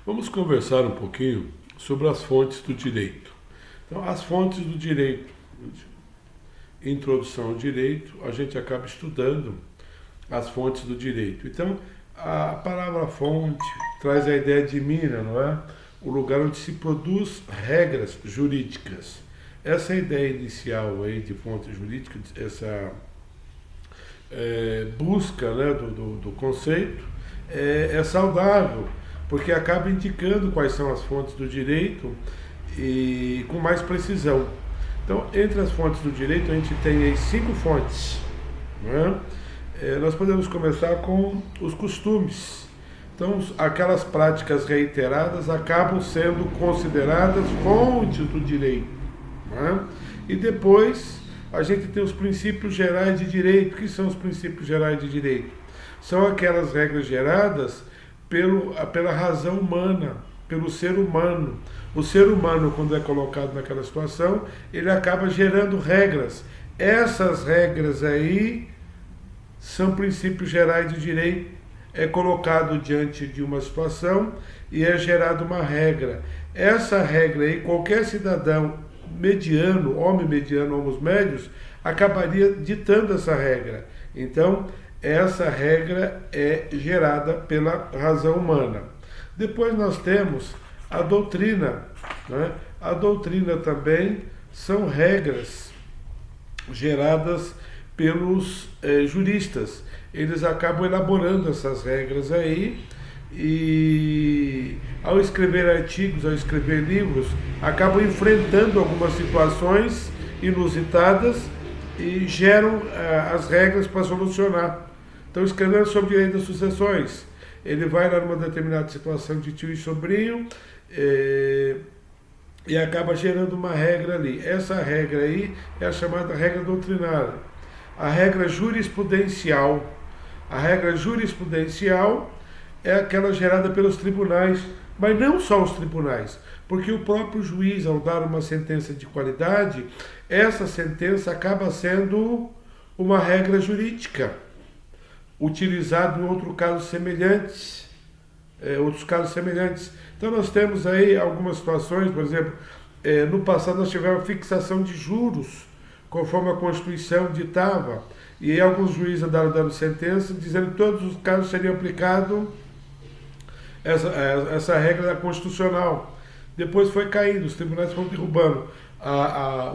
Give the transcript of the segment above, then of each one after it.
Vamos conversar um pouquinho sobre as fontes do direito. Então, as fontes do direito. Introdução ao direito, a gente acaba estudando as fontes do direito. Então, a palavra fonte traz a ideia de mina, não é? O lugar onde se produz regras jurídicas. Essa ideia inicial aí de fonte jurídica, essa busca, né, do conceito, é saudável, porque acaba indicando quais são as fontes do direito e com mais precisão. Então, entre as fontes do direito, a gente tem aí 5 fontes. Não é? Nós podemos começar com os costumes. Então, aquelas práticas reiteradas acabam sendo consideradas fontes do direito. Não é? E depois, a gente tem os princípios gerais de direito. O que são os princípios gerais de direito? São aquelas regras geradas pela razão humana, pelo ser humano. O ser humano, quando é colocado naquela situação, ele acaba gerando regras. Essas regras aí são princípios gerais de direito. É colocado diante de uma situação e é gerada uma regra. Essa regra aí, qualquer cidadão mediano, homem mediano, homens médios, acabaria ditando essa regra. Então, essa regra é gerada pela razão humana. Depois nós temos a doutrina. Né? A doutrina também são regras geradas pelos juristas. Eles acabam elaborando essas regras aí e, ao escrever artigos, ao escrever livros, acabam enfrentando algumas situações inusitadas e geram as regras para solucionar. Então, escrevendo sobre direito das sucessões, ele vai lá numa determinada situação de tio e sobrinho e acaba gerando uma regra ali. Essa regra aí é a chamada regra doutrinária. A regra jurisprudencial. A regra jurisprudencial é aquela gerada pelos tribunais, mas não só os tribunais, porque o próprio juiz, ao dar uma sentença de qualidade, essa sentença acaba sendo uma regra jurídica, utilizado em outros casos semelhantes. Então nós temos aí algumas situações, por exemplo, no passado nós tivemos a fixação de juros, conforme a Constituição ditava, e aí alguns juízes andaram dando sentença, dizendo que todos os casos seriam aplicado essa regra constitucional. Depois foi caindo, os tribunais foram derrubando.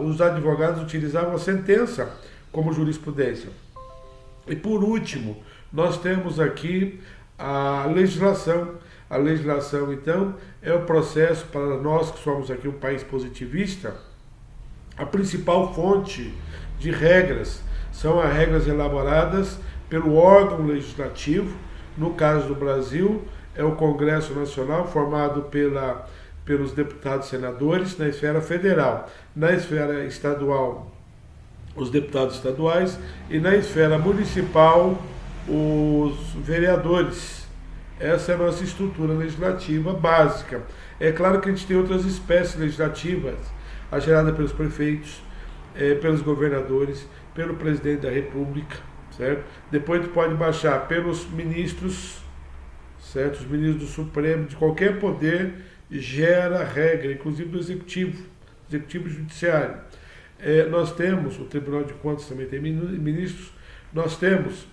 Os advogados utilizavam a sentença como jurisprudência. E por último, nós temos aqui a legislação. A legislação, então, é o processo, para nós que somos aqui um país positivista, a principal fonte de regras são as regras elaboradas pelo órgão legislativo. No caso do Brasil, é o Congresso Nacional, formado pelos deputados e senadores na esfera federal. Na esfera estadual, os deputados estaduais, e na esfera municipal, os vereadores. Essa é a nossa estrutura legislativa básica. É claro que a gente tem outras espécies legislativas, a gerada pelos prefeitos, pelos governadores, pelo presidente da República, certo? Depois tu pode baixar pelos ministros, certo? Os ministros do Supremo, de qualquer poder, gera regra, inclusive do Executivo Judiciário. Nós temos, o Tribunal de Contas também tem ministros, nós temos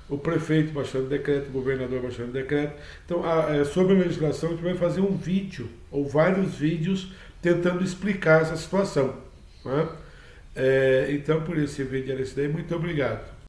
o prefeito baixando decreto, o governador baixando decreto. Então, sobre a legislação, a gente vai fazer um vídeo, ou vários vídeos, tentando explicar essa situação. Né? Então, por esse vídeo era esse daí. Muito obrigado.